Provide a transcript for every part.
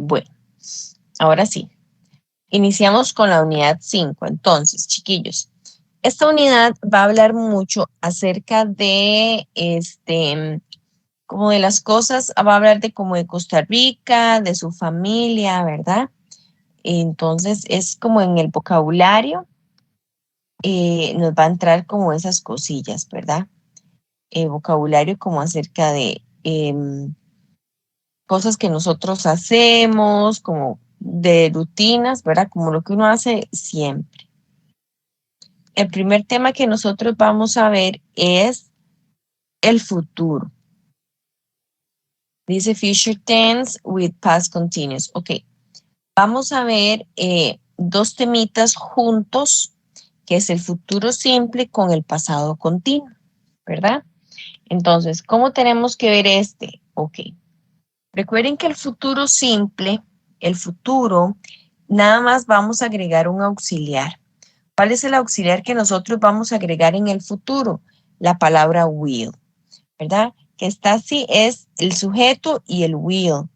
Bueno, ahora sí. Iniciamos con la unidad 5. Entonces, chiquillos, esta unidad va a hablar mucho acerca de, como de las cosas, va a hablar de como de Costa Rica, de su familia, ¿verdad? Entonces, es como en el vocabulario, nos va a entrar como esas cosillas, ¿verdad? Vocabulario como acerca de cosas que nosotros hacemos, como de rutinas, ¿verdad? Como lo que uno hace siempre. El primer tema que nosotros vamos a ver es el futuro. Dice future tense with past continuous. Ok, vamos a ver dos temitas juntos, que es el futuro simple con el pasado continuo, ¿verdad? Entonces, ¿cómo tenemos que ver este? Ok, recuerden que el futuro simple, el futuro, nada más vamos a agregar un auxiliar. ¿Cuál es el auxiliar que nosotros vamos a agregar en el futuro? La palabra will, ¿verdad? Que está así, es el sujeto y el will.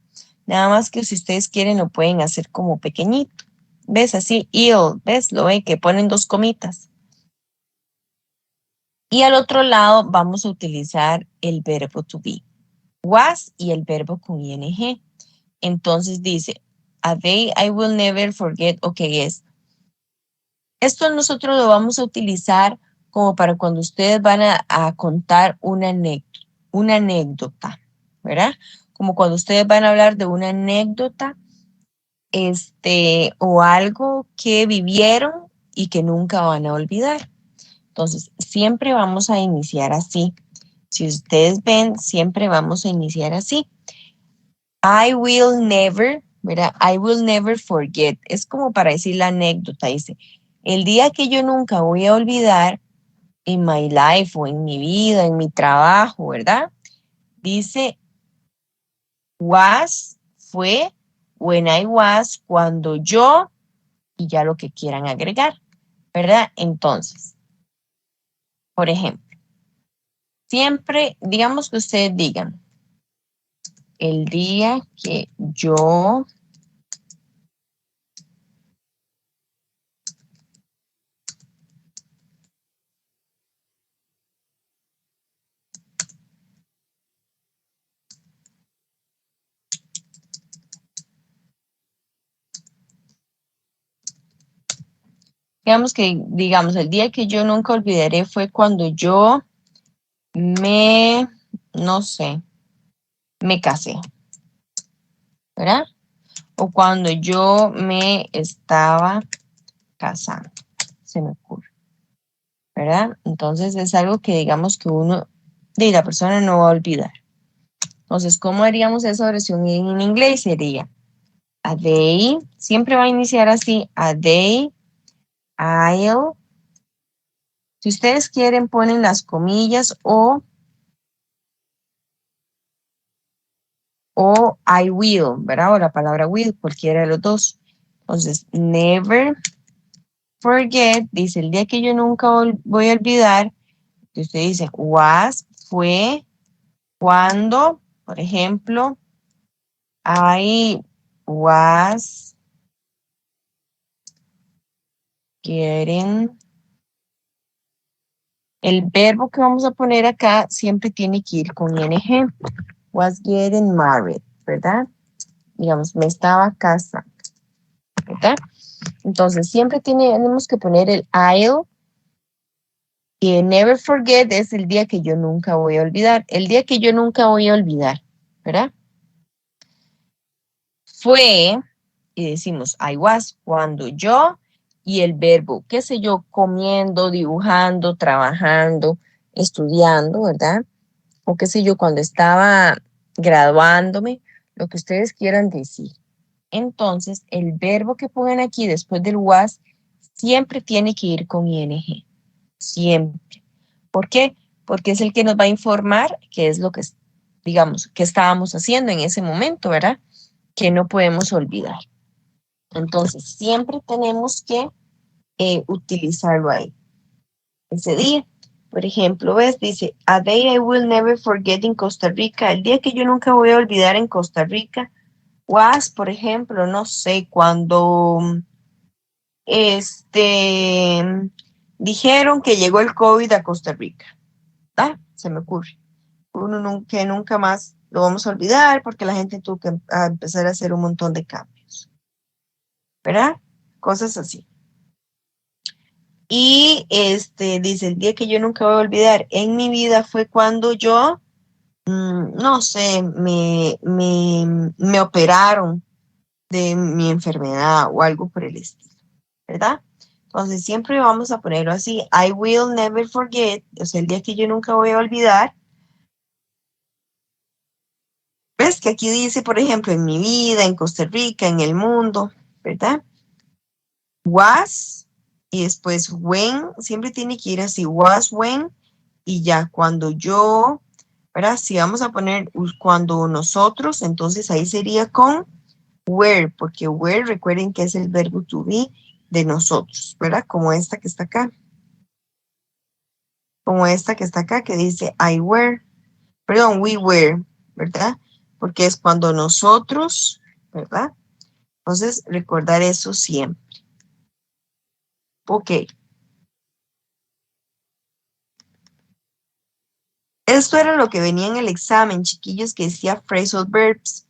Nada más que si ustedes quieren lo pueden hacer como pequeñito. ¿Ves? Así, ill, ¿ves? Lo ven que ponen dos comitas. Y al otro lado vamos a utilizar el verbo to be. Was y el verbo con ing. Entonces dice, a day I will never forget, ok, es. Esto nosotros lo vamos a utilizar como para cuando ustedes van a contar una anécdota, ¿verdad? Como cuando ustedes van a hablar de una anécdota, o algo que vivieron y que nunca van a olvidar. Entonces, siempre vamos a iniciar así. Si ustedes ven, siempre vamos a iniciar así. I will never, ¿verdad? I will never forget. Es como para decir la anécdota. Dice, el día que yo nunca voy a olvidar en my life o en mi vida, en mi trabajo, ¿verdad? Dice, was, fue, when I was, cuando yo, y ya lo que quieran agregar, ¿verdad? Entonces, por ejemplo, siempre, digamos que ustedes digan, el día que yo digamos, el día que yo nunca olvidaré fue cuando yo me, no sé, me casé, ¿verdad? O cuando yo me estaba casando, se me ocurre, ¿verdad? Entonces es algo que digamos que uno, de la persona no va a olvidar. Entonces, ¿cómo haríamos esa oración en inglés? Sería a day, siempre va a iniciar así, a day, I'll. Si ustedes quieren, ponen las comillas o I will, ¿verdad? O la palabra will, cualquiera de los dos. Entonces, never forget, dice, el día que yo nunca voy a olvidar, que usted dice, was, fue, cuando, por ejemplo, I was getting. El verbo que vamos a poner acá siempre tiene que ir con ing. Was getting married, ¿verdad? Digamos, me estaba casando, ¿verdad? Entonces, siempre tenemos que poner el I'll. Y never forget es el día que yo nunca voy a olvidar. El día que yo nunca voy a olvidar, ¿verdad? Fue, y decimos I was, cuando yo, y el verbo, qué sé yo, comiendo, dibujando, trabajando, estudiando, ¿verdad? O qué sé yo, cuando estaba graduándome, lo que ustedes quieran decir. Entonces, el verbo que pongan aquí después del was siempre tiene que ir con ing. Siempre. ¿Por qué? Porque es el que nos va a informar qué es lo que, digamos, que estábamos haciendo en ese momento, ¿verdad? Que no podemos olvidar. Entonces, siempre tenemos que utilizarlo ahí. Ese día, por ejemplo, ves, dice, a day I will never forget in Costa Rica, el día que yo nunca voy a olvidar en Costa Rica Was, por ejemplo, no sé, cuando dijeron que llegó el COVID a Costa Rica. ¿Ah? Se me ocurre. Que nunca más lo vamos a olvidar porque la gente tuvo que empezar a hacer un montón de cambios, ¿verdad? Cosas así. Y dice, el día que yo nunca voy a olvidar en mi vida fue cuando yo, no sé, me operaron de mi enfermedad o algo por el estilo, ¿verdad? Entonces siempre vamos a ponerlo así, I will never forget, o sea, el día que yo nunca voy a olvidar. ¿Ves que aquí dice, por ejemplo, en mi vida, en Costa Rica, en el mundo, ¿verdad? Was y después when, siempre tiene que ir así, was when y ya cuando yo, ¿verdad? Si vamos a poner cuando nosotros, entonces ahí sería con were, porque were, recuerden que es el verbo to be de nosotros, ¿verdad? Como esta que está acá. Como esta que está acá, que dice I were, perdón, we were, ¿verdad? Porque es cuando nosotros, ¿verdad? Entonces, recordar eso siempre. Ok. Esto era lo que venía en el examen, chiquillos, que decía phrasal verbs.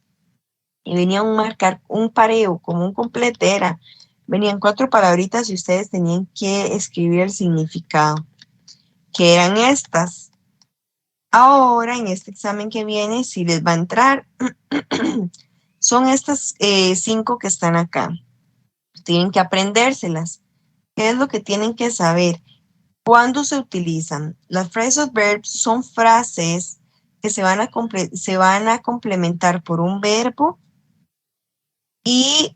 Y venía un marcar, un pareo, como un completera. Venían 4 palabritas y ustedes tenían que escribir el significado, que eran estas. Ahora, en este examen que viene, si les va a entrar, son estas 5 que están acá. Tienen que aprendérselas. ¿Qué es lo que tienen que saber? ¿Cuándo se utilizan? Las phrasal verbs son frases que se van a complementar por un verbo y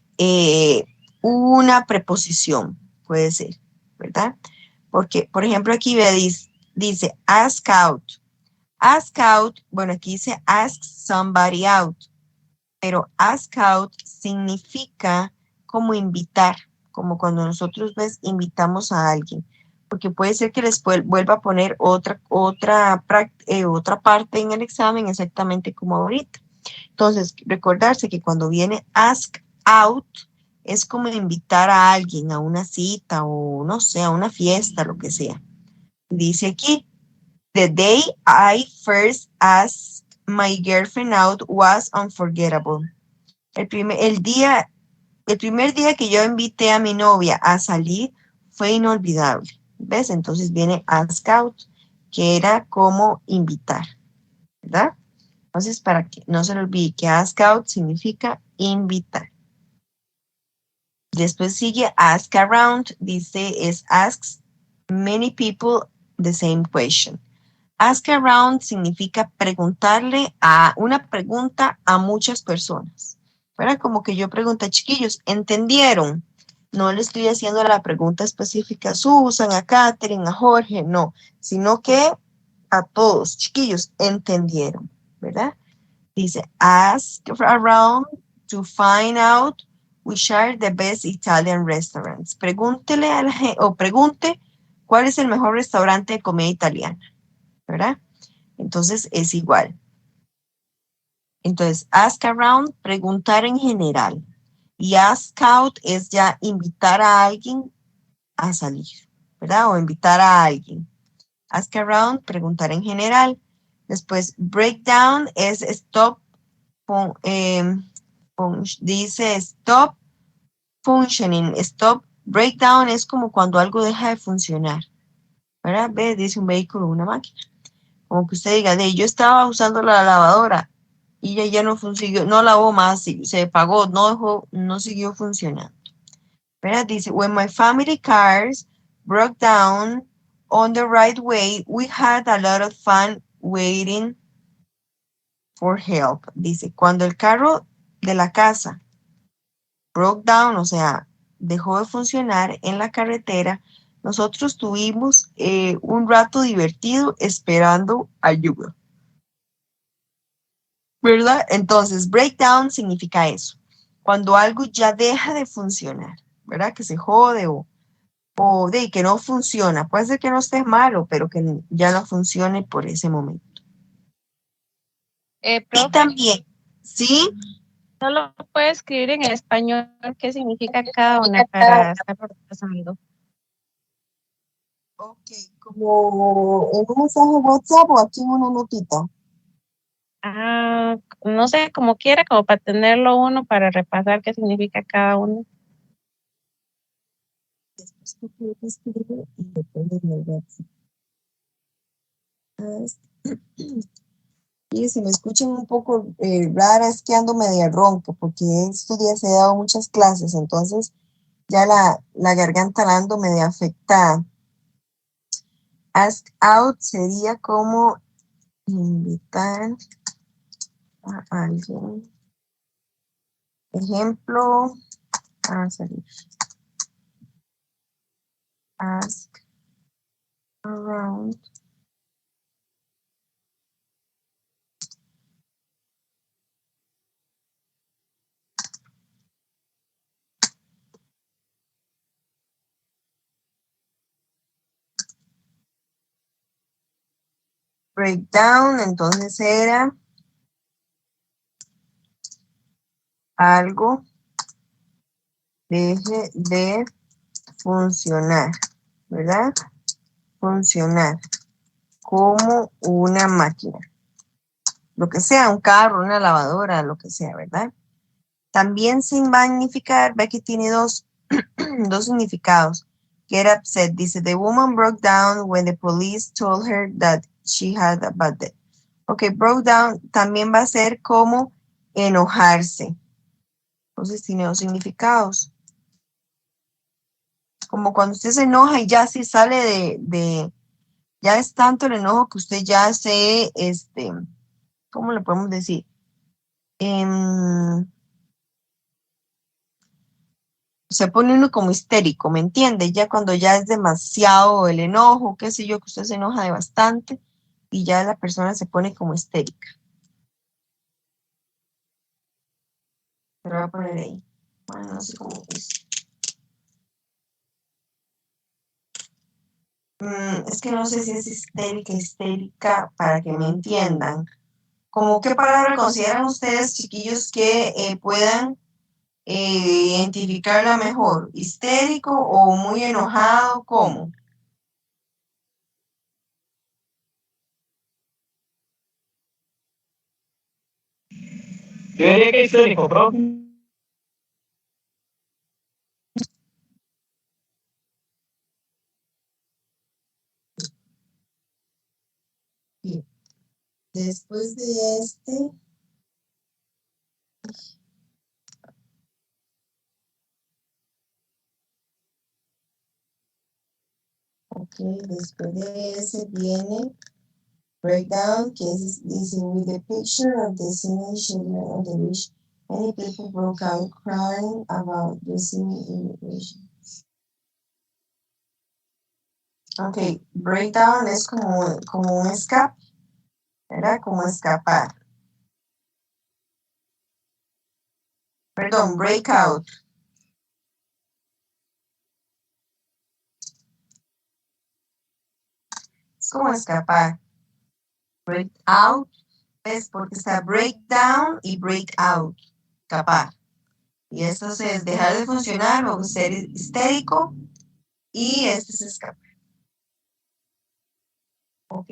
una preposición, puede ser, ¿verdad? Porque, por ejemplo, aquí dice ask out. Ask out, bueno, aquí dice ask somebody out, pero ask out significa como invitar, como cuando nosotros invitamos a alguien, porque puede ser que les vuelva a poner otra parte en el examen exactamente como ahorita. Entonces, recordarse que cuando viene ask out es como invitar a alguien a una cita o no sé, a una fiesta, lo que sea. Dice aquí, the day I first asked my girlfriend out was unforgettable. El primer día que yo invité a mi novia a salir fue inolvidable. ¿Ves? Entonces viene ask out, que era como invitar, ¿verdad? Entonces, para que no se le olvide que ask out significa invitar. Después sigue ask around, dice es asks many people the same question. Ask around significa preguntarle a una pregunta a muchas personas. ¿Verdad? Como que yo pregunto, chiquillos, ¿entendieron? No le estoy haciendo la pregunta específica a Susan, a Catherine, a Jorge, no, sino que a todos, chiquillos, ¿entendieron? ¿Verdad? Dice, ask around to find out which are the best Italian restaurants. Pregúntele a la gente, o pregunte cuál es el mejor restaurante de comida italiana, ¿verdad? Entonces es igual. Entonces, ask around, preguntar en general. Y ask out es ya invitar a alguien a salir, ¿verdad? O invitar a alguien. Ask around, preguntar en general. Después, breakdown es stop, dice stop functioning. Stop, breakdown es como cuando algo deja de funcionar, ¿verdad? Ve, dice un vehículo, una máquina. Como que usted diga, yo estaba usando la lavadora y ya no funcionó, no lavó más, se pagó, no siguió funcionando. ¿Verdad? Dice, when my family cars broke down on the right way, we had a lot of fun waiting for help. Dice, cuando el carro de la casa broke down, o sea, dejó de funcionar en la carretera, nosotros tuvimos un rato divertido esperando ayuda. ¿Verdad? Entonces, breakdown significa eso. Cuando algo ya deja de funcionar, ¿verdad? Que se jode o de que no funciona. Puede ser que no esté malo, pero que ya no funcione por ese momento. Y Profe, también, ¿sí? No lo puede escribir en español qué significa cada una para estarlo repasando. Ok, como en un mensaje WhatsApp o aquí en una notita. Ah, no sé, como quiera, como para tenerlo uno para repasar qué significa cada uno. Después copio lo que escribo y lo pongo en el WhatsApp. Y si me escuchan un poco rara, es que ando media ronca, porque estos días he dado muchas clases, entonces ya la garganta la ando media afectada. Ask out sería como invitar a alguien. Ejemplo, a salir. Ask around. Breakdown, entonces era algo deje de funcionar, ¿verdad? Funcionar como una máquina. Lo que sea, un carro, una lavadora, lo que sea, ¿verdad? También sin magnificar, ve que tiene dos significados. Get upset, dice, the woman broke down when the police told her that she had a bad day. Ok, broke down también va a ser como enojarse. Entonces tiene dos significados. Como cuando usted se enoja y ya sí sale ya es tanto el enojo que usted ya se, ¿cómo le podemos decir? Se pone uno como histérico, ¿me entiende? Ya cuando ya es demasiado el enojo, qué sé yo, que usted se enoja de bastante y ya la persona se pone como histérica. Pero voy a poner ahí. Bueno, no sé cómo es. Es que no sé si es histérica, para que me entiendan. ¿Cómo qué palabra consideran ustedes, chiquillos, que puedan identificarla mejor? ¿Histérico o muy enojado? ¿Cómo? Yo diría que histérico, bro. Bien. Después de ok, después de ese viene breakdown, que es, dice, with the picture of the singing children on the beach, many people broke out crying about the singing immigration. Ok, breakdown es como un escape, ¿verdad? Como escapar. Perdón, breakout. Es como escapar. Break out, ¿ves? Porque está breakdown y break out, escapar. Y esto es dejar de funcionar o ser histérico. Y este es escapar. Ok.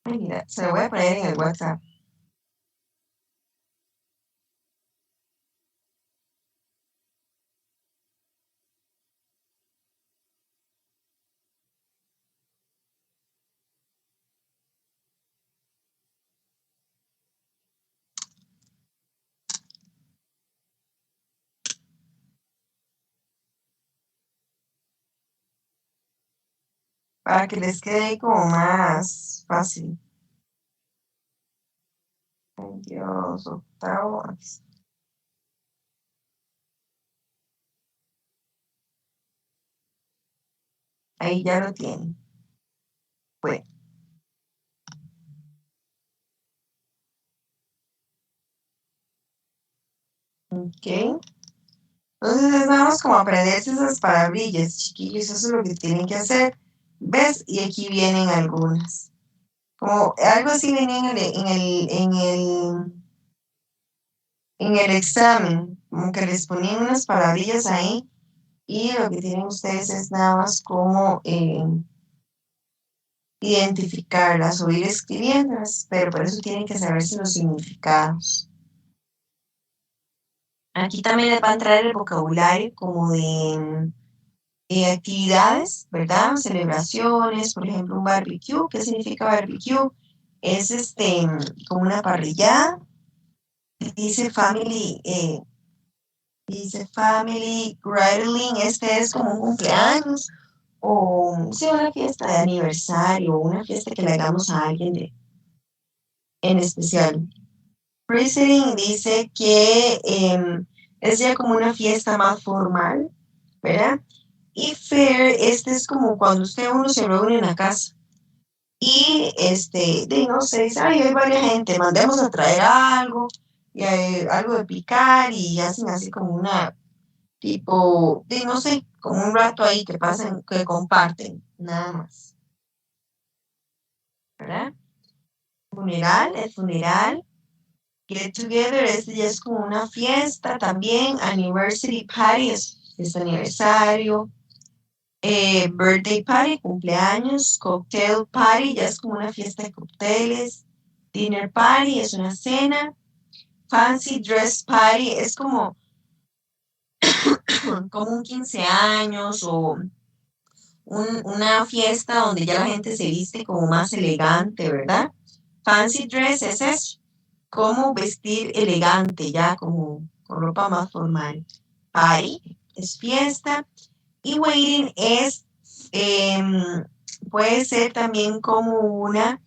Ay, mira, se lo voy a poner en el WhatsApp. Para que les quede como más fácil. Ay, Dios, octavo. Ahí ya lo tienen. Bueno, ok. Entonces es nada más como aprenderse esas palabrillas, chiquillos. Eso es lo que tienen que hacer. ¿Ves? Y aquí vienen algunas. Como algo así venía en el examen, como que les ponían unas palabrillas ahí y lo que tienen ustedes es nada más como identificarlas o ir escribiéndolas, pero por eso tienen que saberse los significados. Aquí también les va a entrar el vocabulario como de actividades, ¿verdad? Celebraciones, por ejemplo, un barbecue. ¿Qué significa barbecue? Es como una parrillada. Dice family gathering, este es como un cumpleaños o sí, una fiesta de aniversario, una fiesta que le hagamos a alguien en especial. Presiding dice que es ya como una fiesta más formal, ¿verdad? Y fair, este es como cuando uno se reúne en la casa. Y no sé, dice, ay, hay varias gente, mandemos a traer algo, y algo de picar, y hacen así como una tipo, no sé, como un rato ahí que pasan, que comparten, nada más. ¿Verdad? El funeral. Get together, este ya es como una fiesta también. Anniversary party es aniversario. Birthday party, cumpleaños. Cocktail party, ya es como una fiesta de cócteles. Dinner party es una cena. Fancy dress party es como un 15 años o una fiesta donde ya la gente se viste como más elegante, ¿verdad? Fancy dress es eso, como vestir elegante, ya como con ropa más formal. Party es fiesta y waiting puede ser también como una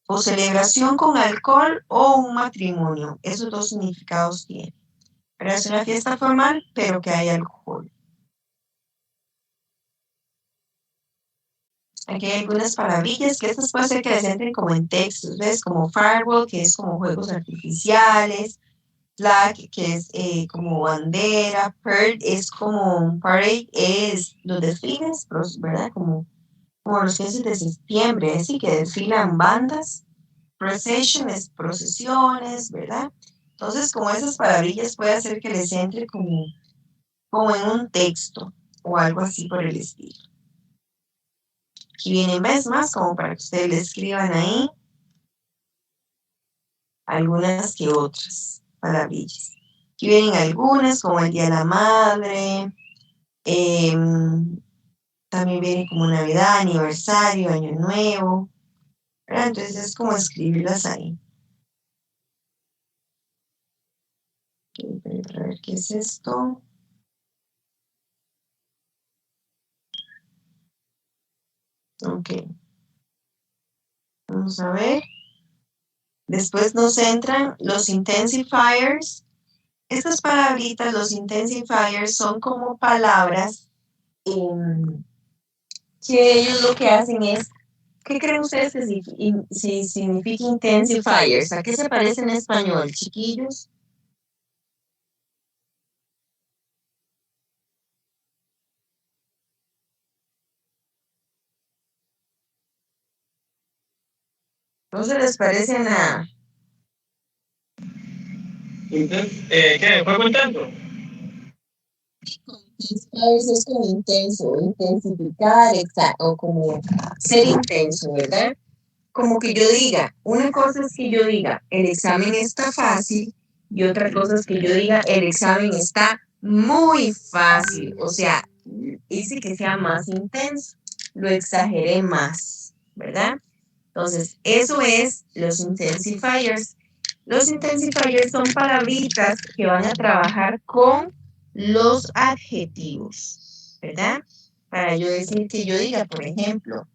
o celebración con alcohol o un matrimonio. Esos dos significados tienen. Pero es una fiesta formal, pero que hay alcohol. Aquí hay algunas palabillas que estas puede ser que les entren como en textos, ¿ves? Como firewall, que es como juegos artificiales, flag, que es como bandera, parade es como, parade es los desfiles, ¿verdad? Como los 15 de septiembre, así que desfilan bandas, procession es procesiones, ¿verdad? Entonces, como esas palabillas puede hacer que les entre como en un texto o algo así por el estilo. Aquí vienen vez más como para que ustedes le escriban ahí algunas que otras palabrillas. Aquí vienen algunas como el Día de la Madre, también viene como Navidad, aniversario, Año Nuevo, ¿verdad? Entonces es como escribirlas ahí. A ver qué es esto. Ok. Vamos a ver. Después nos entran los intensifiers. Estas palabritas, los intensifiers, son como palabras que ellos lo que hacen es, ¿qué creen ustedes que si significa intensifiers? ¿A qué se parece en español, chiquillos? ¿No se les parece nada? ¿Qué? ¿Juego intenso? Intensifiers es como intenso, intensificar, o como ser intenso, ¿verdad? Como que yo diga, una cosa es que yo diga, el examen está fácil, y otra cosa es que yo diga, el examen está muy fácil. O sea, hice que sea más intenso, lo exageré más, ¿verdad? Entonces, eso es los intensifiers. Los intensifiers son palabritas que van a trabajar con los adjetivos, ¿verdad? Para yo decir que yo diga, por ejemplo,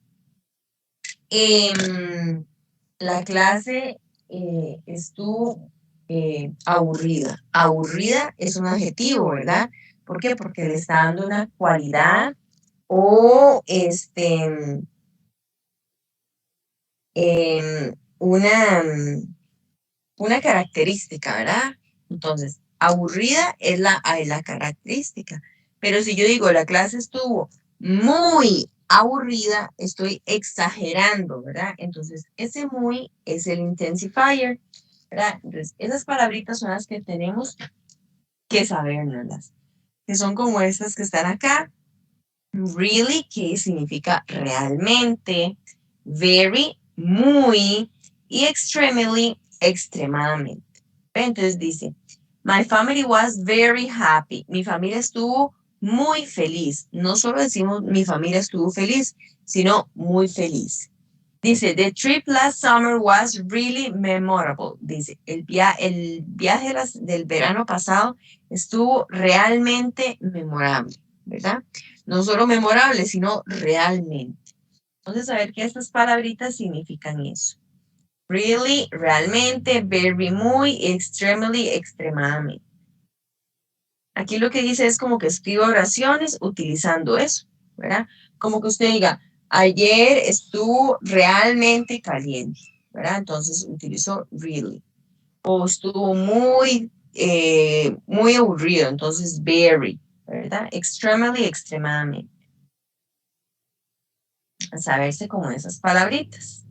la clase estuvo aburrida. Aburrida es un adjetivo, ¿verdad? ¿Por qué? Porque le está dando una cualidad o una característica, ¿verdad? Entonces, aburrida es la característica. Pero si yo digo la clase estuvo muy aburrida, estoy exagerando, ¿verdad? Entonces, ese muy es el intensifier, ¿verdad? Entonces, esas palabritas son las que tenemos que sabernoslas, que son como estas que están acá. Really, que significa realmente, very, muy, y extremely, extremadamente. Entonces dice, my family was very happy. Mi familia estuvo muy feliz. No solo decimos mi familia estuvo feliz, sino muy feliz. Dice, the trip last summer was really memorable. Dice, el viaje del verano pasado estuvo realmente memorable, ¿verdad? No solo memorable, sino realmente. Entonces, a ver qué estas palabritas significan eso. Really, realmente, very, muy, extremely, extremadamente. Aquí lo que dice es como que escriba oraciones utilizando eso, ¿verdad? Como que usted diga, ayer estuvo realmente caliente, ¿verdad? Entonces utilizó really. O estuvo muy aburrido, entonces very, ¿verdad? Extremely, extremadamente. A saberse como esas palabritas.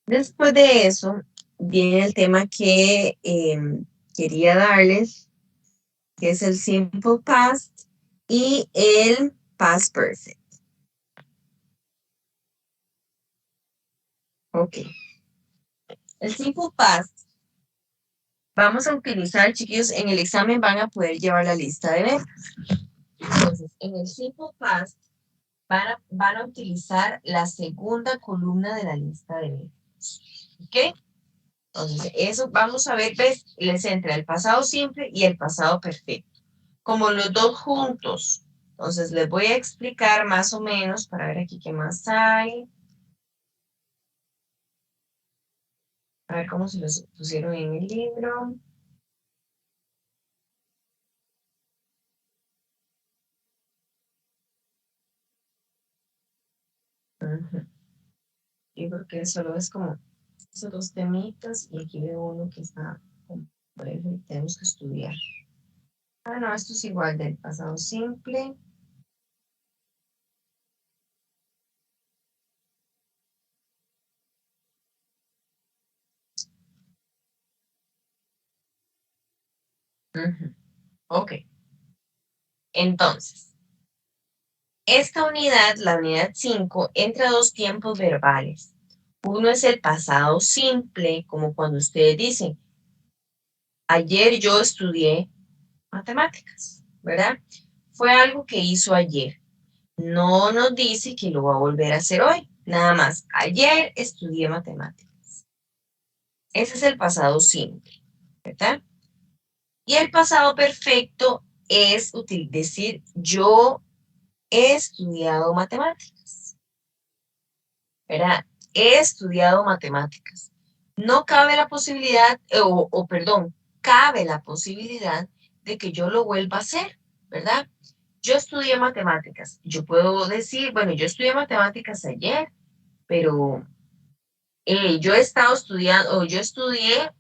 Después de eso, viene el tema que quería darles, que es el simple past y el past perfect. Ok. El simple past, vamos a utilizar, chiquillos, en el examen van a poder llevar la lista de verbos. Entonces, en el simple past van a utilizar la segunda columna de la lista de verbos. ¿Ok? Entonces, eso vamos a ver, ¿ves? Les entra el pasado simple y el pasado perfecto. Como los dos juntos. Entonces, les voy a explicar más o menos para ver aquí qué más hay. A ver cómo se los pusieron en el libro. Uh-huh. Yo creo que solo es como esos dos temitas y aquí veo uno que está complejo y tenemos que estudiar. Ah, no, esto es igual del pasado simple. Uh-huh. Ok. Entonces, esta unidad, la unidad 5, entra a dos tiempos verbales. Uno es el pasado simple, como cuando ustedes dicen, ayer yo estudié matemáticas, ¿verdad? Fue algo que hizo ayer. No nos dice que lo va a volver a hacer hoy. Nada más, ayer estudié matemáticas. Ese es el pasado simple, ¿verdad? Y el pasado perfecto es decir, yo he estudiado matemáticas, ¿verdad? He estudiado matemáticas. No cabe la posibilidad, perdón, cabe la posibilidad de que yo lo vuelva a hacer, ¿verdad? Yo estudié matemáticas. Yo puedo decir, bueno, yo estudié matemáticas ayer, pero yo he estado estudiando, o yo estudié,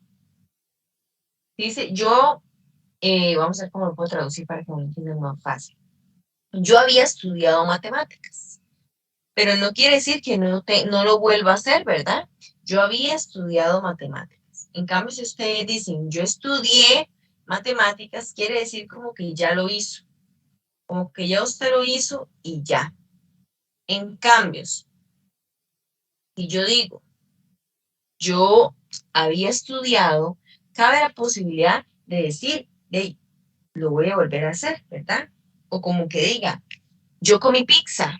dice, vamos a ver cómo lo puedo traducir para que me lo entiendan más fácil. Yo había estudiado matemáticas, pero no quiere decir que no lo vuelva a hacer, ¿verdad? Yo había estudiado matemáticas. En cambio, si ustedes dicen, yo estudié matemáticas, quiere decir como que ya lo hizo, como que ya usted lo hizo y ya. En cambios, si yo digo, yo había estudiado, cabe la posibilidad de decir, hey, lo voy a volver a hacer, ¿verdad? O como que diga, yo comí pizza.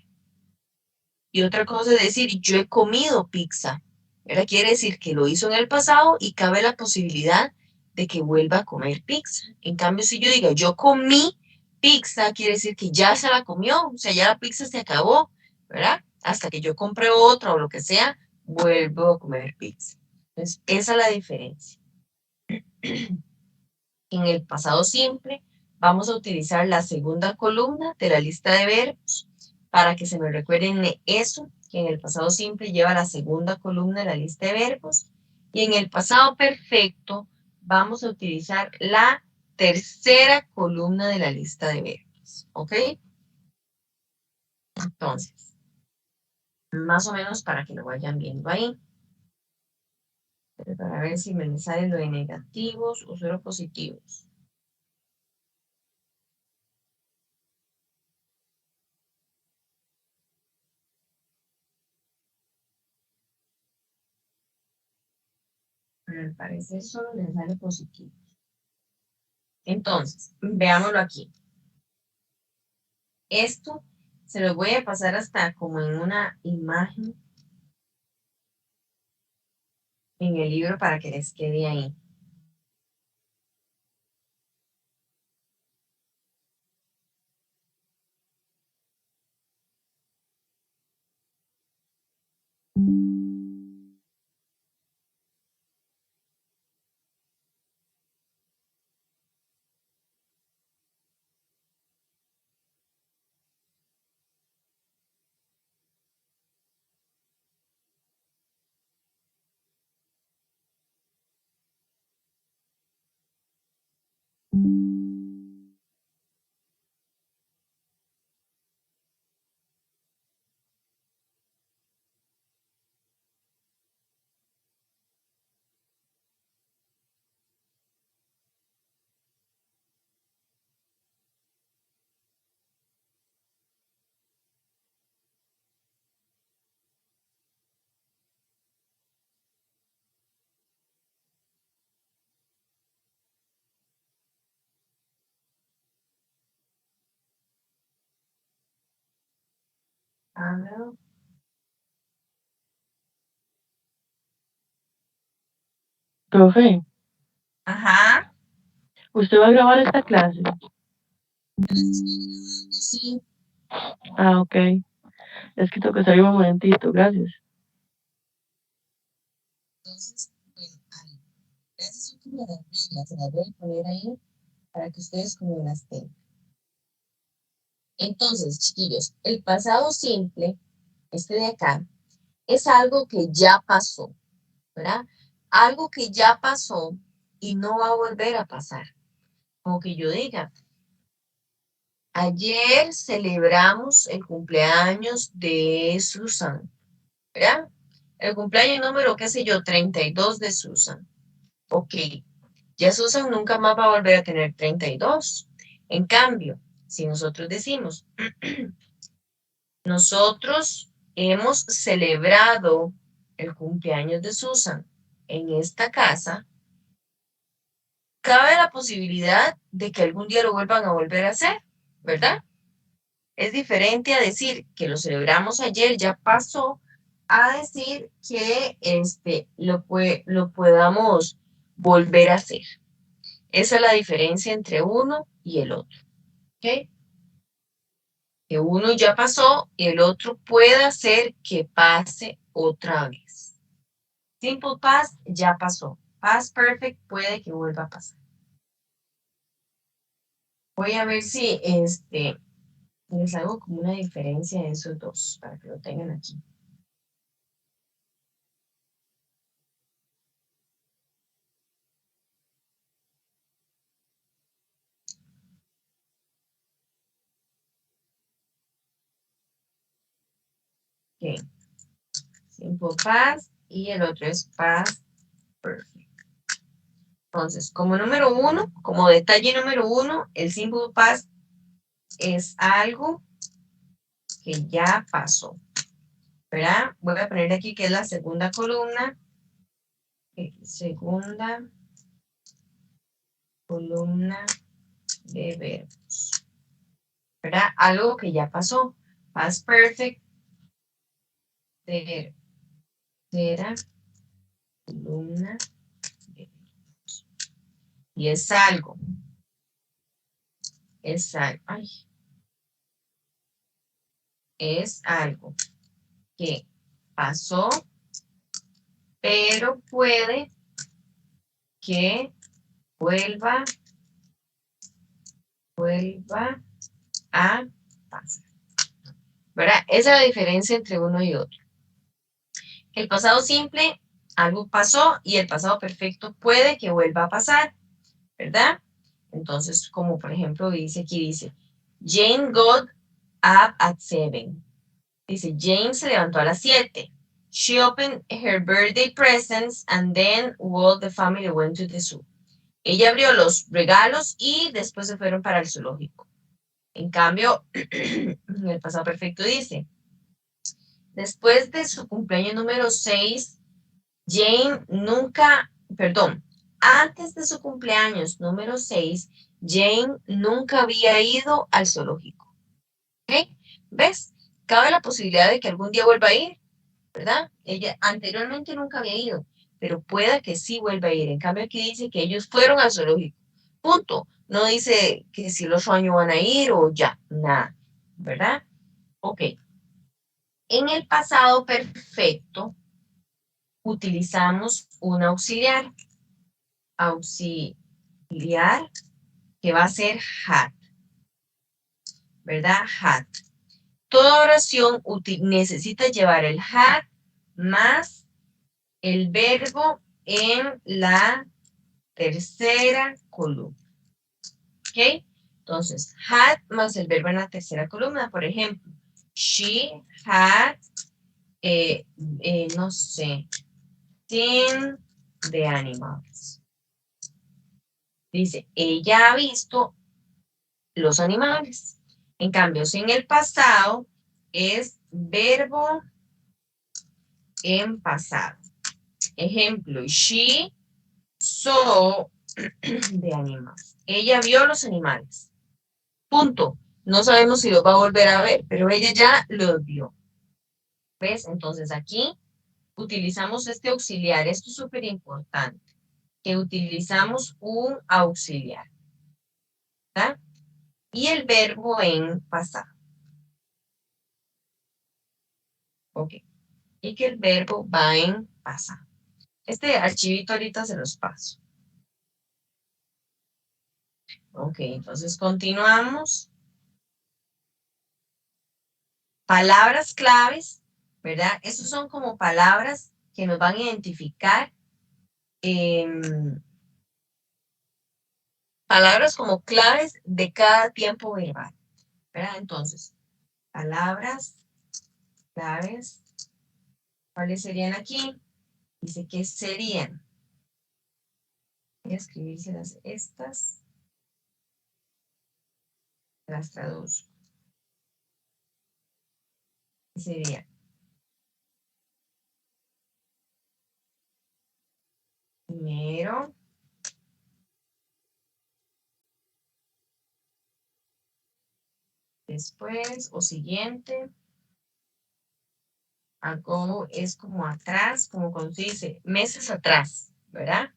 Y otra cosa es decir, yo he comido pizza. ¿Verdad? Quiere decir que lo hizo en el pasado y cabe la posibilidad de que vuelva a comer pizza. En cambio, si yo digo, yo comí pizza, quiere decir que ya se la comió, o sea, ya la pizza se acabó, ¿verdad? Hasta que yo compre otra o lo que sea, vuelvo a comer pizza. Entonces, esa es la diferencia. En el pasado simple, vamos a utilizar la segunda columna de la lista de verbos para que se me recuerden eso, que en el pasado simple lleva la segunda columna de la lista de verbos. Y en el pasado perfecto, vamos a utilizar la tercera columna de la lista de verbos. ¿Ok? Entonces, más o menos para que lo vayan viendo ahí. Pero para ver si me sale lo de negativos o solo positivos. Pero al parecer solo me sale positivo. Entonces, veámoslo aquí. Esto se lo voy a pasar hasta como en una imagen en el libro para que les quede ahí. Ah, no. Profe, Ajá. ¿usted va a grabar esta clase? Sí. Ah, ok. Es que tengo que salir un momentito, gracias. Entonces, bueno, ahí. Esas son como las reglas, se las voy a poner ahí para que ustedes como las tengan. Entonces, chiquillos, el pasado simple, este de acá, es algo que ya pasó, ¿verdad? Algo que ya pasó y no va a volver a pasar. Como que yo diga, ayer celebramos el cumpleaños de Susan, ¿verdad? El cumpleaños número, qué sé yo, 32 de Susan. Ok, ya Susan nunca más va a volver a tener 32. En cambio, si nosotros decimos, nosotros hemos celebrado el cumpleaños de Susan en esta casa, cabe la posibilidad de que algún día lo vuelvan a volver a hacer, ¿verdad? Es diferente a decir que lo celebramos ayer, ya pasó, a decir que lo podamos volver a hacer. Esa es la diferencia entre uno y el otro. ¿Ok? Que uno ya pasó y el otro puede hacer que pase otra vez. Simple past ya pasó. Past perfect puede que vuelva a pasar. Voy a ver si les hago como una diferencia en esos dos para que lo tengan aquí. Ok. Simple past y el otro es past perfect. Entonces, como número uno, como detalle número uno, el simple past es algo que ya pasó, ¿verdad? Voy a poner aquí que es la segunda columna. Segunda columna de verbos, ¿verdad? Algo que ya pasó. Past perfect, tercera columna de verbos. Y es algo, ay, es algo que pasó, pero puede que vuelva a pasar, ¿verdad? Esa es la diferencia entre uno y otro. El pasado simple, algo pasó, y el pasado perfecto puede que vuelva a pasar, ¿verdad? Entonces, como por ejemplo dice aquí, dice, Jane got up at 7. Dice, Jane se levantó a las 7. She opened her birthday presents and then all the family went to the zoo. Ella abrió los regalos y después se fueron para el zoológico. En cambio, en el pasado perfecto dice, después de su cumpleaños número 6, antes de su cumpleaños número 6, Jane nunca había ido al zoológico. ¿Ok? ¿Ves? Cabe la posibilidad de que algún día vuelva a ir, ¿verdad? Ella anteriormente nunca había ido, pero pueda que sí vuelva a ir. En cambio, aquí dice que ellos fueron al zoológico. Punto. No dice que si el otro año van a ir o ya, nada, ¿verdad? Ok. En el pasado perfecto, utilizamos un auxiliar. Auxiliar que va a ser had, ¿verdad? Had. Toda oración necesita llevar el had más el verbo en la tercera columna. ¿Ok? Entonces, had más el verbo en la tercera columna. Por ejemplo, she had, no sé, seen the animals. Dice, ella ha visto los animales. En cambio, si en el pasado es verbo en pasado. Ejemplo, she saw the animals. Ella vio los animales. Punto. No sabemos si los va a volver a ver, pero ella ya los vio. ¿Ves? Entonces aquí utilizamos este auxiliar. Esto es súper importante. Que utilizamos un auxiliar. ¿Verdad? Y el verbo en pasado. Ok. Y que el verbo va en pasado. Este archivito ahorita se los paso. Ok, entonces continuamos. Palabras claves, ¿verdad? Esas son como palabras que nos van a identificar. Palabras como claves de cada tiempo verbal, ¿verdad? Entonces, palabras claves, ¿cuáles serían aquí? Dice que serían. Voy a escribírselas estas. Las traduzco. Sería primero, después o siguiente. Ago es como atrás, como cuando se dice meses atrás, ¿verdad?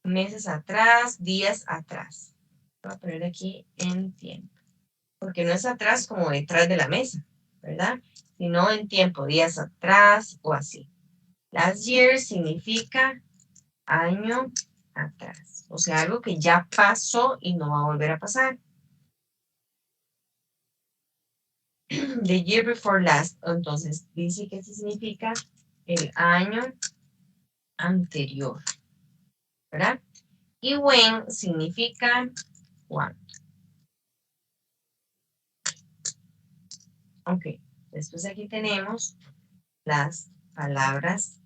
Meses atrás, días atrás. Voy a poner aquí en tiempo. Porque no es atrás como detrás de la mesa, ¿verdad? Sino en tiempo, días atrás o así. Last year significa año atrás. O sea, algo que ya pasó y no va a volver a pasar. The year before last. Entonces, dice que eso significa el año anterior. ¿Verdad? Y when significa cuándo. Ok. Después aquí tenemos las palabras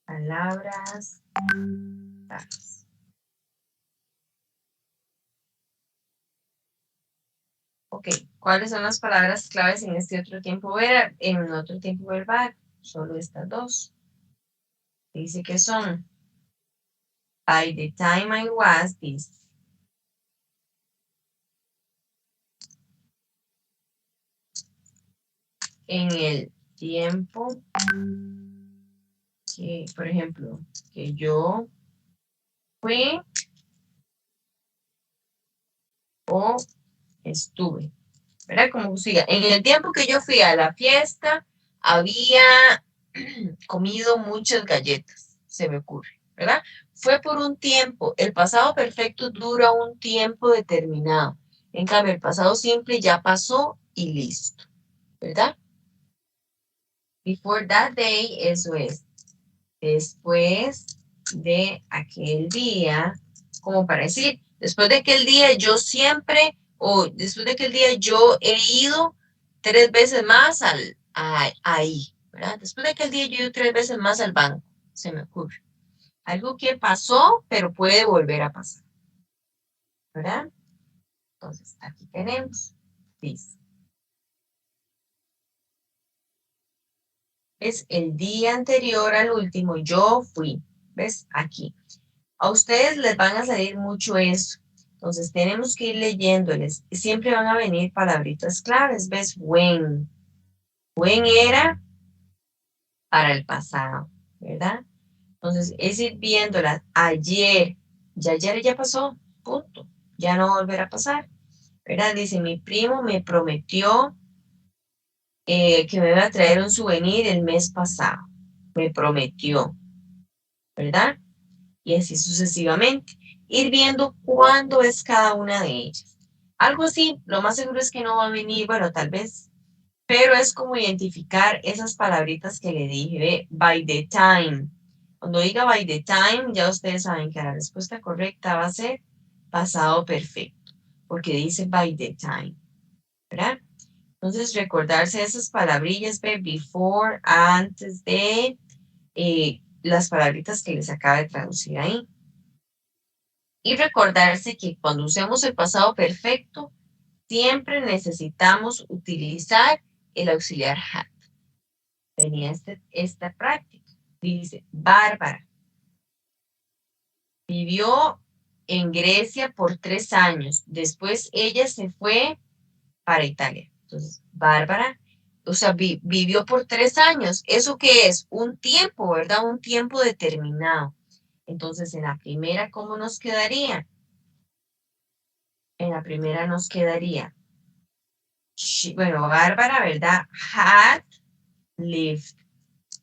claves. Ok, ¿cuáles son las palabras claves en este otro tiempo verbal? En otro tiempo verbal, solo estas dos. Dice que son by the time I was this. En el tiempo que, por ejemplo, que yo fui o estuve. ¿Verdad? Como siga. En el tiempo que yo fui a la fiesta, había comido muchas galletas, se me ocurre, ¿verdad? Fue por un tiempo. El pasado perfecto dura un tiempo determinado. En cambio, el pasado simple ya pasó y listo, ¿verdad? Before that day, eso es. Después de aquel día, como para decir, después de aquel día yo siempre, o después de aquel día yo he ido 3 veces más ahí, ¿verdad? Después de aquel día yo he ido 3 veces más al banco, se me ocurre. Algo que pasó, pero puede volver a pasar, ¿verdad? Entonces, aquí tenemos, dice. Es el día anterior al último, yo fui, ¿ves? Aquí. A ustedes les van a salir mucho eso. Entonces, tenemos que ir leyéndoles. Siempre van a venir palabritas claves, ¿ves? When. When era para el pasado, ¿verdad? Entonces, es ir viéndolas. Ayer. Ayer ya pasó, punto. Ya no volverá a pasar, ¿verdad? Dice, mi primo me prometió que me iba a traer un souvenir el mes pasado. Me prometió, ¿verdad? Y así sucesivamente. Ir viendo cuándo es cada una de ellas. Algo así, lo más seguro es que no va a venir, bueno, tal vez, pero es como identificar esas palabritas que le dije, ¿ve? By the time. Cuando diga by the time, ya ustedes saben que la respuesta correcta va a ser pasado perfecto, porque dice by the time, ¿verdad? Entonces, recordarse esas palabrillas, ¿ve? Before, antes de, las palabritas que les acaba de traducir ahí. Y recordarse que cuando usemos el pasado perfecto, siempre necesitamos utilizar el auxiliar had. Tenía esta práctica. Dice, Bárbara vivió en Grecia por 3 años. Después ella se fue para Italia. Entonces, Bárbara, o sea, vivió por 3 años. ¿Eso qué es? Un tiempo, ¿verdad? Un tiempo determinado. Entonces, en la primera, ¿cómo nos quedaría? En la primera nos quedaría, bueno, Bárbara, ¿verdad? Had lived.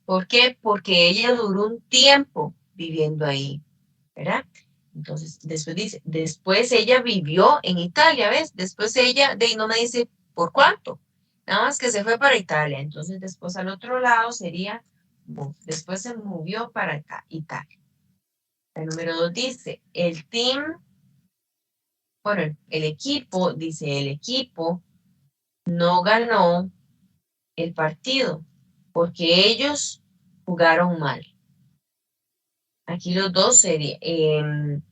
¿Por qué? Porque ella duró un tiempo viviendo ahí, ¿verdad? Entonces, después dice, después ella vivió en Italia, ¿ves? Después ella, de ahí no me dice por cuánto, nada más que se fue para Italia. Entonces, después al otro lado sería, después se movió para Italia. El número 2 dice, el team, bueno, el equipo, dice, el equipo no ganó el partido porque ellos jugaron mal. Aquí los dos serían,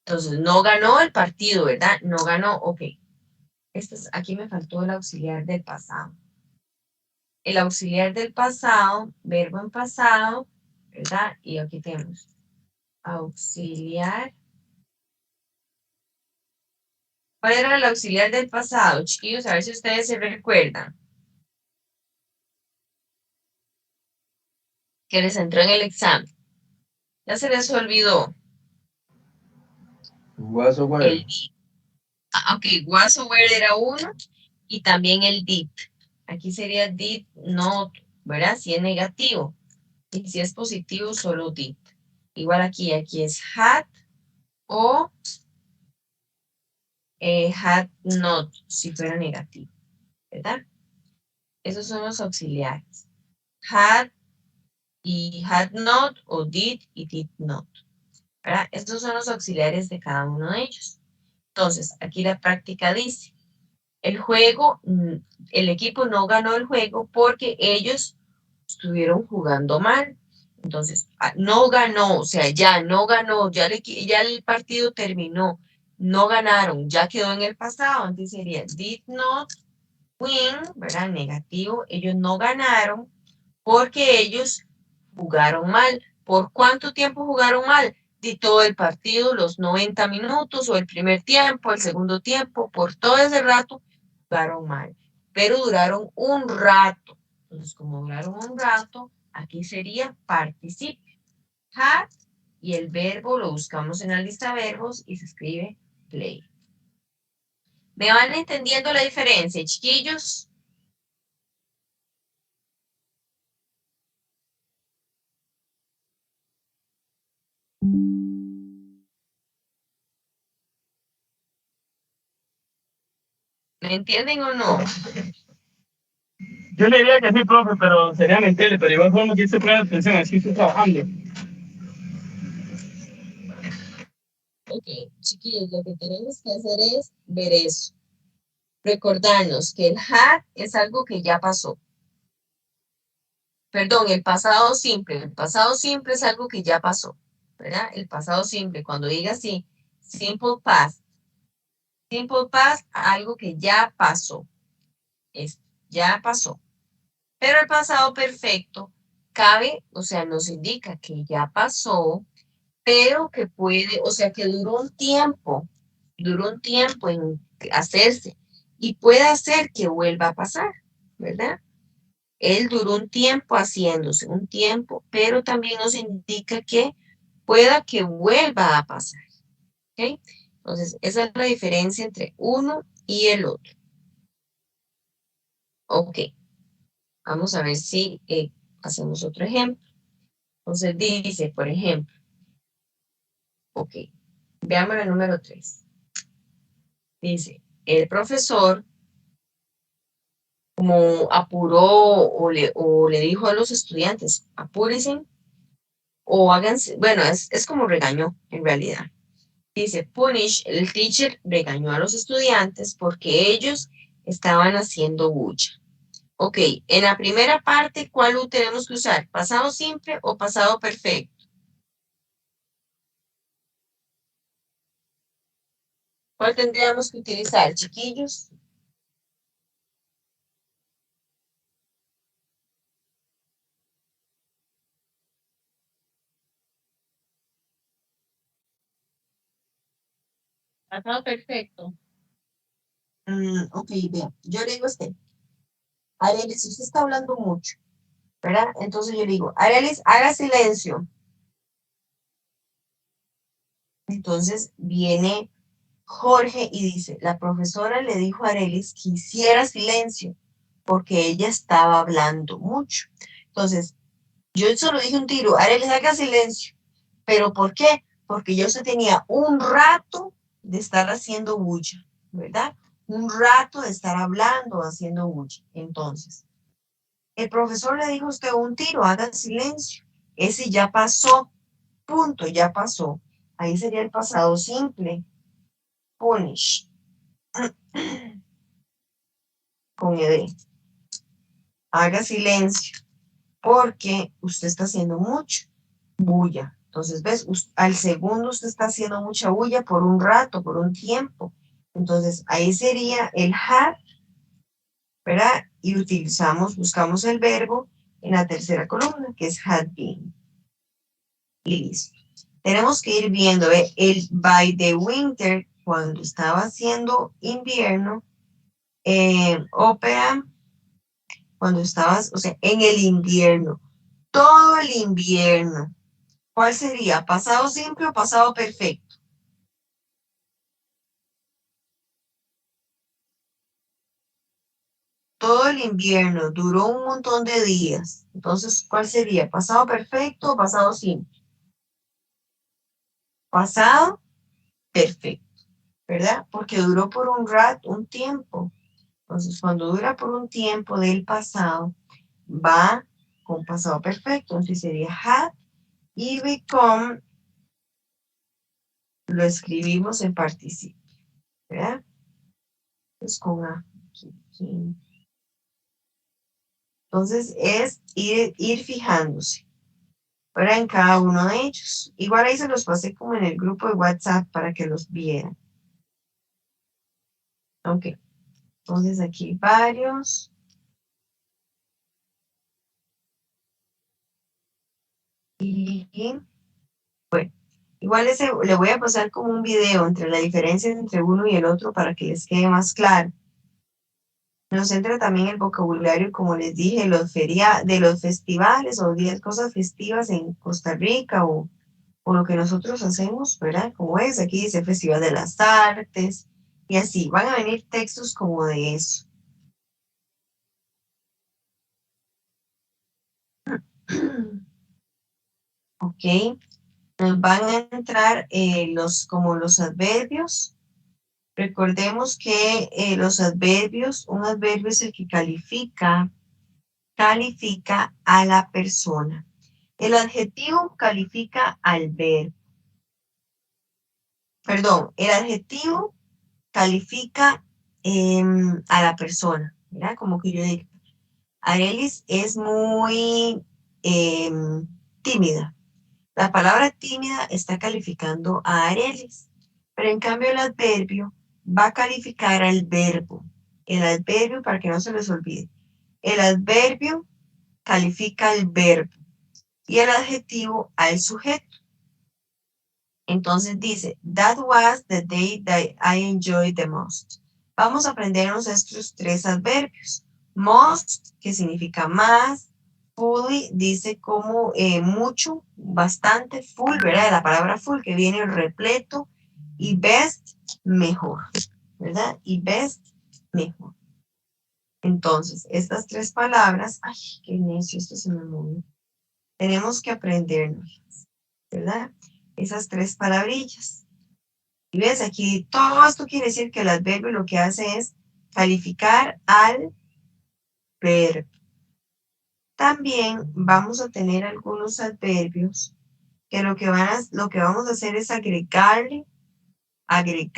entonces no ganó el partido, ¿verdad? No ganó, ok. Aquí me faltó el auxiliar del pasado. El auxiliar del pasado, verbo en pasado, ¿verdad? Y aquí tenemos auxiliar. ¿Cuál era el auxiliar del pasado, chiquillos? A ver si ustedes se recuerdan. Que les entró en el examen. Ya se les olvidó. Was or were. Ok, was or were era uno. Y también el did. Aquí sería did not, ¿verdad? Si es negativo. Y si es positivo, solo did. Igual aquí es had o had not, si fuera negativo, ¿verdad? Esos son los auxiliares. Had y had not, o did y did not, ¿verdad? Estos son los auxiliares de cada uno de ellos. Entonces, aquí la práctica dice, el equipo no ganó el juego porque ellos estuvieron jugando mal. Entonces, no ganó, o sea, ya no ganó, ya el partido terminó, no ganaron, ya quedó en el pasado. Entonces sería did not win, ¿verdad? Negativo, ellos no ganaron porque ellos jugaron mal. ¿Por cuánto tiempo jugaron mal? De todo el partido, los 90 minutos o el primer tiempo, el segundo tiempo, por todo ese rato jugaron mal, pero duraron un rato. Entonces, como duraron un rato, aquí sería participio. Had y el verbo lo buscamos en la lista de verbos y se escribe play. ¿Me van entendiendo la diferencia, chiquillos? ¿Me entienden o no? Yo le diría que sí, profe, pero sería mentirle, pero igual forma que se pone atención, así estoy trabajando. Ok, chiquillos, lo que tenemos que hacer es ver eso. Recordarnos que el had es algo que ya pasó. Perdón, el pasado simple. El pasado simple es algo que ya pasó, ¿verdad? El pasado simple, cuando diga así, simple past. Simple past, algo que ya pasó. Ya pasó. Pero el pasado perfecto cabe, o sea, nos indica que ya pasó, pero que puede, o sea, que duró un tiempo en hacerse y puede hacer que vuelva a pasar, ¿verdad? Él duró un tiempo haciéndose, un tiempo, pero también nos indica que pueda que vuelva a pasar, ¿ok? Entonces, esa es la diferencia entre uno y el otro. Ok, vamos a ver si hacemos otro ejemplo. Entonces dice, por ejemplo, ok, veamos el número 3. Dice, el profesor como apuró o le dijo a los estudiantes, apúrense o háganse, bueno, es como regañó en realidad. Dice, punish, el teacher regañó a los estudiantes porque ellos estaban haciendo bulla. Ok, en la primera parte, ¿cuál tenemos que usar? ¿Pasado simple o pasado perfecto? ¿Cuál tendríamos que utilizar, chiquillos? Pasado perfecto. Ok, vean, yo le digo a usted, Arelis, usted está hablando mucho, ¿verdad? Entonces yo le digo, Arelis, haga silencio. Entonces viene Jorge y dice, la profesora le dijo a Arelis que hiciera silencio porque ella estaba hablando mucho. Entonces, yo solo dije un tiro, Arelis, haga silencio. ¿Pero por qué? Porque yo se tenía un rato de estar haciendo bulla, ¿verdad? Un rato de estar hablando, haciendo bulla. Entonces, el profesor le dijo a usted un tiro, haga silencio. Ese ya pasó, punto, ya pasó. Ahí sería el pasado simple. Punish. Con ed. Haga silencio, porque usted está haciendo mucho bulla. Entonces, ¿ves? Al segundo usted está haciendo mucha bulla por un rato, por un tiempo. Entonces, ahí sería el had, ¿verdad? Y buscamos el verbo en la tercera columna, que es had been. Y listo. Tenemos que ir viendo, el by the winter, cuando estaba haciendo invierno, ópera, cuando estabas, o sea, en el invierno, todo el invierno. ¿Cuál sería? ¿Pasado simple o pasado perfecto? Todo el invierno duró un montón de días. Entonces, ¿cuál sería? ¿Pasado perfecto o pasado simple? Pasado perfecto, ¿verdad? Porque duró por un rato, un tiempo. Entonces, cuando dura por un tiempo del pasado, va con pasado perfecto. Entonces sería had y become lo escribimos en participio, ¿verdad? Entonces con A. Entonces es ir fijándose, ¿verdad? En cada uno de ellos. Igual ahí se los pasé como en el grupo de WhatsApp para que los vieran. Ok. Entonces aquí varios. Y bueno, igual le voy a pasar como un video entre la diferencia entre uno y el otro para que les quede más claro. Nos entra también el vocabulario, como les dije, de los festivales o 10 cosas festivas en Costa Rica o lo que nosotros hacemos, ¿verdad? Como es, aquí dice Festival de las Artes y así, van a venir textos como de eso. Ok, nos van a entrar como los adverbios. Recordemos que los adverbios, un adverbio es el que califica a la persona. El adjetivo califica al verbo. perdón, el adjetivo califica a la persona, ¿verdad? Como que yo digo, Arelis es muy tímida. La palabra tímida está calificando a Arelis, pero en cambio el adverbio va a calificar al verbo. El adverbio, para que no se les olvide, el adverbio califica al verbo y el adjetivo al sujeto. Entonces dice, that was the day that I enjoyed the most. Vamos a aprendernos estos tres adverbios. Most, que significa más. Fully, dice como mucho, bastante. Full, ¿verdad? La palabra full, que viene repleto. Y best, mejor, ¿verdad? Y best, mejor. Entonces, estas tres palabras, ay, qué necio, esto se me movió. Tenemos que aprendernos, ¿verdad? Esas tres palabrillas. Y ves, aquí todo esto quiere decir que el adverbio lo que hace es calificar al verbo. También vamos a tener algunos adverbios que lo que vamos a hacer es agregarle ly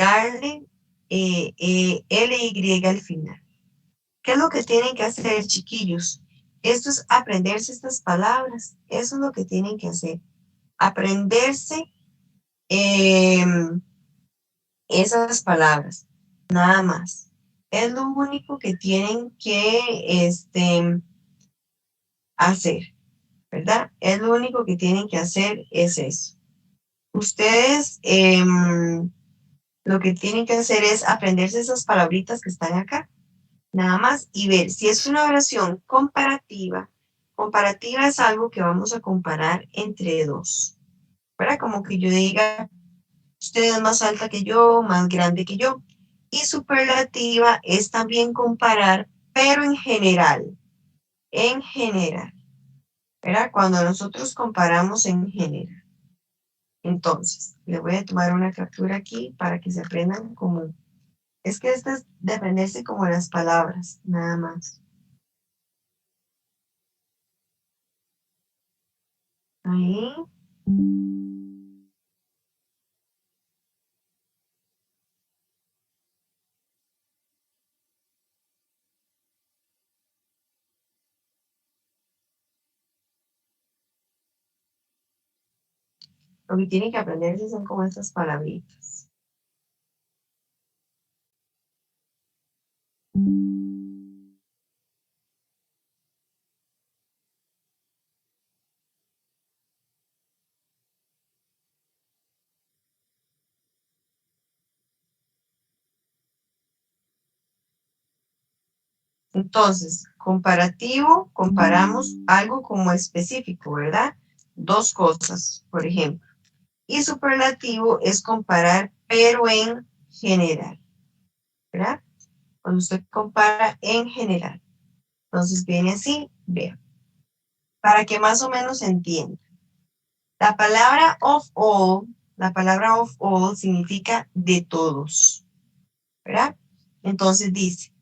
al final. ¿Qué es lo que tienen que hacer, chiquillos? Esto es aprenderse estas palabras. Eso es lo que tienen que hacer. Aprenderse esas palabras, nada más. Es lo único que tienen que hacer, ¿verdad? Es lo único que tienen que hacer es eso. Ustedes lo que tienen que hacer es aprenderse esas palabritas que están acá, nada más, y ver si es una oración comparativa. Comparativa es algo que vamos a comparar entre dos, ¿verdad? Como que yo diga, usted es más alta que yo, más grande que yo. Y superlativa es también comparar, pero en general, ¿verdad? Cuando nosotros comparamos en general. Entonces, le voy a tomar una captura aquí para que se aprendan como, es que esto es de aprenderse como las palabras, nada más. Ahí. Lo que tienen que aprenderse son como estas palabritas. Entonces, comparativo, comparamos algo como específico, ¿verdad? Dos cosas, por ejemplo. Y superlativo es comparar, pero en general, ¿verdad? Cuando usted compara en general. Entonces viene así, vean, para que más o menos entienda. La palabra of all significa de todos, ¿verdad? Entonces dice,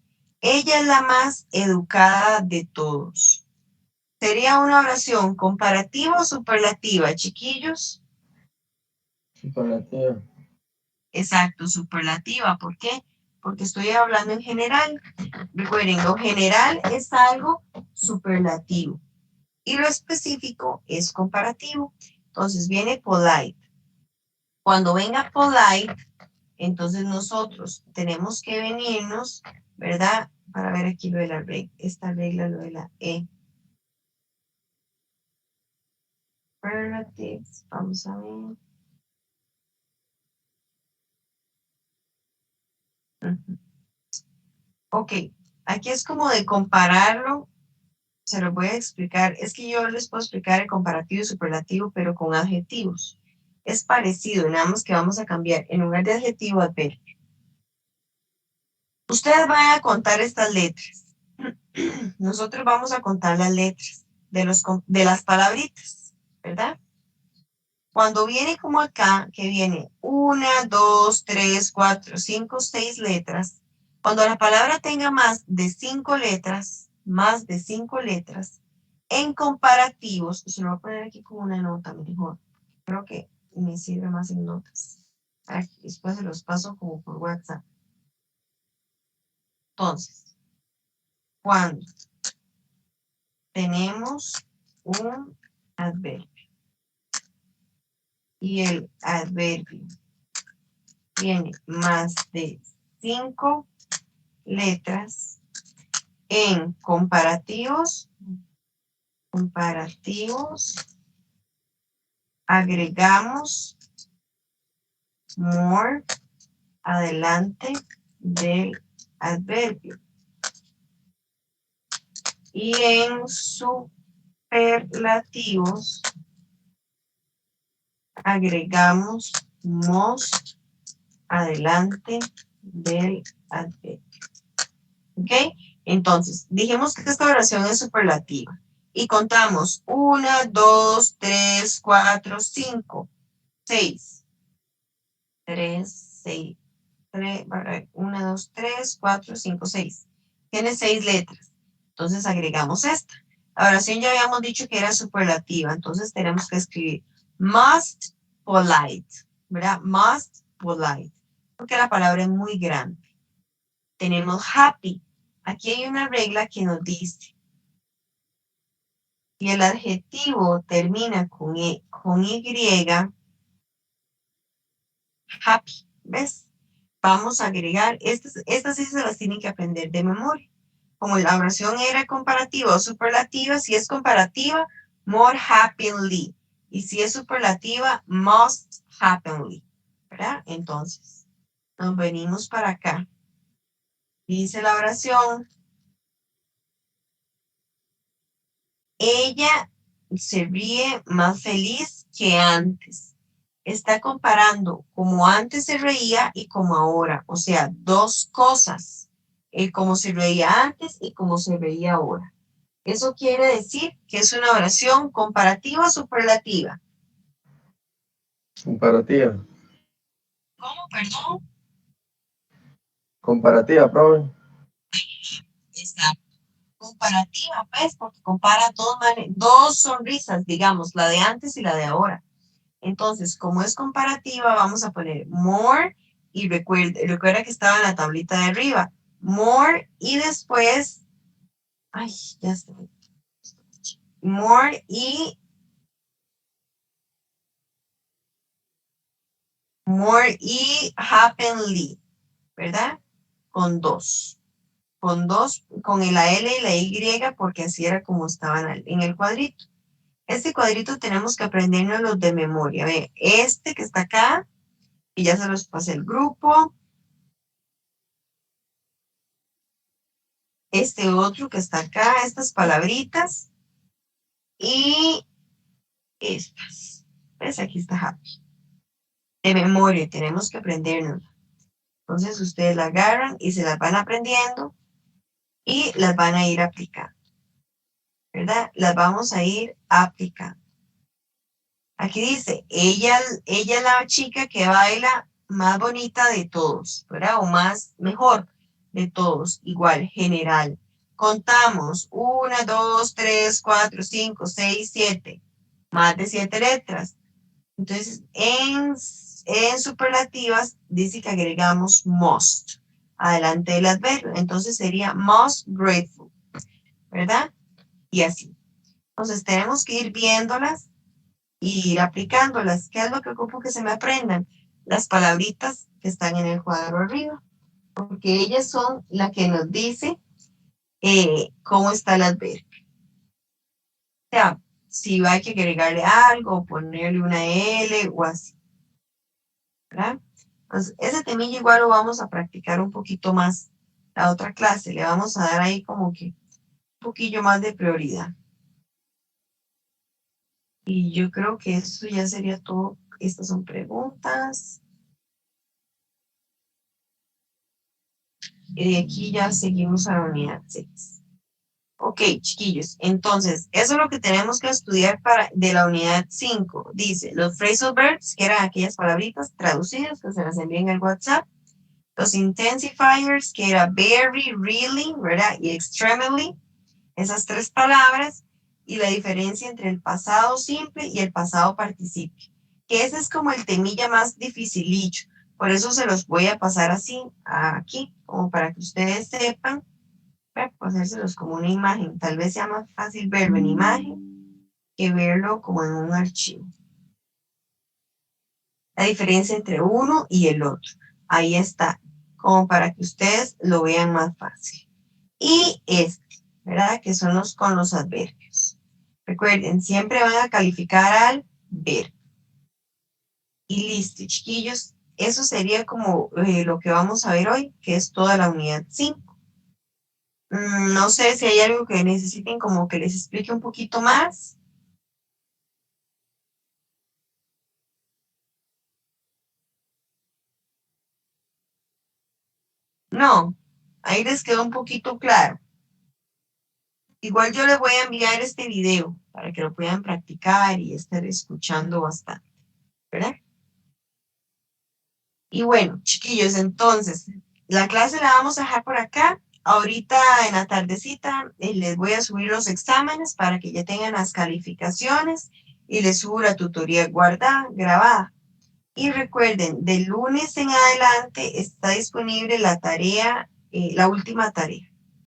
ella es la más educada de todos. ¿Sería una oración comparativa o superlativa, chiquillos? Superlativa. Exacto, superlativa. ¿Por qué? Porque estoy hablando en general. Recuerden, lo general es algo superlativo y lo específico es comparativo. Entonces viene polite. Cuando venga polite, entonces nosotros tenemos que venirnos, ¿verdad? Para ver aquí lo de la regla, esta regla, lo de la E. Superlatives, vamos a ver. Ok, aquí es como de compararlo, se lo voy a explicar. Es que yo les puedo explicar el comparativo y superlativo, pero con adjetivos. Es parecido, nada más que vamos a cambiar. En lugar de adjetivo, adverbio. Ustedes van a contar estas letras. Nosotros vamos a contar las letras de las palabritas, ¿verdad? Cuando viene como acá, que viene 1, 2, 3, 4, 5, 6 letras, cuando la palabra tenga más de 5 letras, en comparativos, se lo voy a poner aquí como una nota mejor, creo que me sirve más en notas. Aquí, después se los paso como por WhatsApp. Entonces, cuando tenemos un adverbio y el adverbio tiene más de 5 letras, en comparativos, agregamos more adelante del adverbio. Y en superlativos agregamos most adelante del adverbio. ¿Ok? Entonces, dijimos que esta oración es superlativa. Y contamos 1, 2, 3, 4, 5, 6. 3, 6. 1, 2, 3, 4, 5, 6. Tiene 6 letras. Entonces agregamos esta. La oración ya habíamos dicho que era superlativa. Entonces tenemos que escribir must polite. ¿Verdad? Must polite. Porque la palabra es muy grande. Tenemos happy. Aquí hay una regla que nos dice si el adjetivo termina con Y, happy, ¿ves? Vamos a agregar, estas sí se las tienen que aprender de memoria. Como la oración era comparativa o superlativa, si es comparativa, more happily. Y si es superlativa, most happily. ¿Verdad? Entonces, nos venimos para acá. Dice la oración, ella se ríe más feliz que antes. Está comparando como antes se reía y como ahora. O sea, dos cosas. Como se reía antes y como se reía ahora. Eso quiere decir que es una oración comparativa o superlativa. Comparativa. ¿Cómo? Perdón. Comparativa, profe. Está comparativa, pues, porque compara dos sonrisas, digamos, la de antes y la de ahora. Entonces, como es comparativa, vamos a poner more y recuerda que estaba en la tablita de arriba. More y después, ay, ya está. More y happenly, ¿verdad? Con dos, con la L y la Y, porque así era como estaban en el cuadrito. Este cuadrito tenemos que aprendernos los de memoria. Ve, este que está acá, y ya se los pasé el grupo. Este otro que está acá, estas palabritas. Y estas. ¿Ves? Aquí está happy. De memoria, tenemos que aprendernos. Entonces ustedes la agarran y se las van aprendiendo y las van a ir aplicando. ¿Verdad? Las vamos a ir aplicando. Aquí dice, ella es la chica que baila más bonita de todos, ¿verdad? O mejor de todos, igual, general. Contamos, 1, 2, 3, 4, 5, 6, 7, más de 7 letras. Entonces, en superlativas dice que agregamos most, adelante del adverbio. Entonces sería most grateful, ¿verdad? Y así. Entonces tenemos que ir viéndolas y ir aplicándolas. ¿Qué es lo que ocupo que se me aprendan? Las palabritas que están en el cuadro arriba, porque ellas son las que nos dice cómo está el adverbio. O sea, si hay que agregarle algo, ponerle una L o así. ¿Verdad? Entonces, ese temilla igual lo vamos a practicar un poquito más la otra clase. Le vamos a dar ahí como que un poquillo más de prioridad. Y yo creo que eso ya sería todo. Estas son preguntas. Y de aquí ya seguimos a la unidad 6. Ok, chiquillos. Entonces, eso es lo que tenemos que estudiar de la unidad 5. Dice, los phrasal verbs, que eran aquellas palabritas traducidas que se las envíen al WhatsApp. Los intensifiers, que era very, really, ¿verdad? Y extremely. Esas 3 palabras. Y la diferencia entre el pasado simple y el pasado participio. Que ese es como el temilla más dificilillo. Por eso se los voy a pasar así, aquí, como para que ustedes sepan, pasárselos como una imagen. Tal vez sea más fácil verlo en imagen que verlo como en un archivo. La diferencia entre uno y el otro. Ahí está, como para que ustedes lo vean más fácil. Y ¿verdad? Que son los con los adverbios. Recuerden, siempre van a calificar al verbo. Y listo, chiquillos. Eso sería como lo que vamos a ver hoy, que es toda la unidad 5. No sé si hay algo que necesiten como que les explique un poquito más. No, ahí les quedó un poquito claro. Igual yo les voy a enviar este video para que lo puedan practicar y estar escuchando bastante, ¿verdad? Y bueno, chiquillos, entonces, la clase la vamos a dejar por acá. Ahorita en la tardecita les voy a subir los exámenes para que ya tengan las calificaciones y les subo la tutoría guardada, grabada. Y recuerden, de lunes en adelante está disponible la tarea, la última tarea.